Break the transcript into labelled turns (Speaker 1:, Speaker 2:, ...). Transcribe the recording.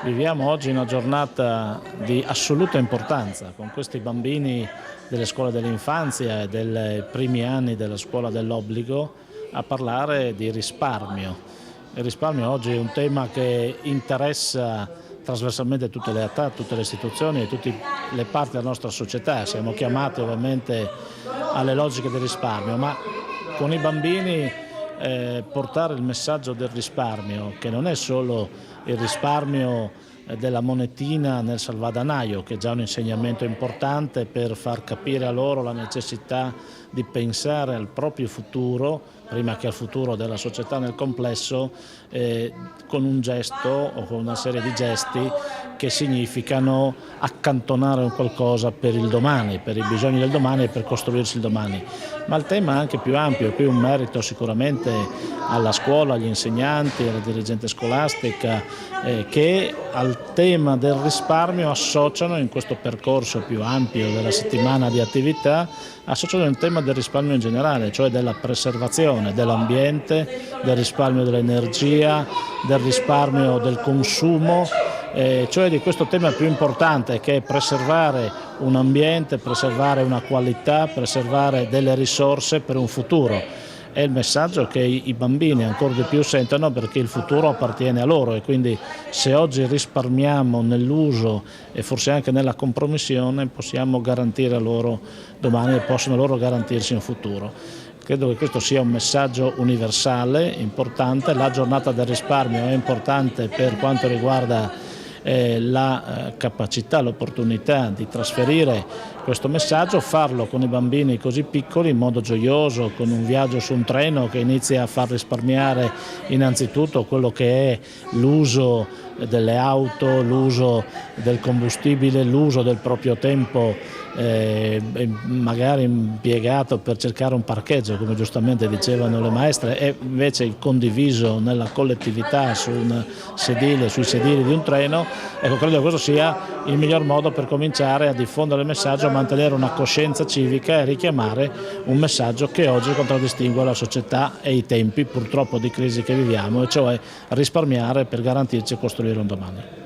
Speaker 1: Viviamo oggi una giornata di assoluta importanza con questi bambini delle scuole dell'infanzia e dei primi anni della scuola dell'obbligo a parlare di risparmio. Il risparmio oggi è un tema che interessa trasversalmente tutte le realtà, tutte le istituzioni e tutte le parti della nostra società. Siamo chiamati ovviamente alle logiche del risparmio, ma con i bambini portare il messaggio del risparmio, che non è solo il risparmio della monetina nel salvadanaio, che è già un insegnamento importante per far capire a loro la necessità di pensare al proprio futuro, prima che al futuro della società nel complesso, con un gesto o con una serie di gesti che significano accantonare un qualcosa per il domani, per i bisogni del domani e per costruirsi il domani. Ma il tema è anche più ampio, qui un merito sicuramente alla scuola, agli insegnanti, alla dirigente scolastica, che al tema del risparmio associano in questo percorso più ampio della settimana di attività, associano il tema del risparmio in generale, cioè della preservazione dell'ambiente, del risparmio dell'energia, del risparmio del consumo, cioè di questo tema più importante che è preservare un ambiente, preservare una qualità, preservare delle risorse per un futuro. È il messaggio che i bambini ancora di più sentono, perché il futuro appartiene a loro e quindi se oggi risparmiamo nell'uso e forse anche nella compromissione possiamo garantire a loro domani e possono loro garantirsi un futuro. Credo che questo sia un messaggio universale, importante. La giornata del risparmio è importante per quanto riguarda la capacità, l'opportunità di trasferire questo messaggio, farlo con i bambini così piccoli in modo gioioso, con un viaggio su un treno che inizia a far risparmiare innanzitutto quello che è l'uso delle auto, l'uso del combustibile, l'uso del proprio tempo magari impiegato per cercare un parcheggio, come giustamente dicevano le maestre, e invece il condiviso nella collettività su un sedile, sui sedili di un treno. Ecco, credo che questo sia il miglior modo per cominciare a diffondere il messaggio, a mantenere una coscienza civica e richiamare un messaggio che oggi contraddistingue la società e i tempi purtroppo di crisi che viviamo, e cioè risparmiare per garantirci e costruire un domani.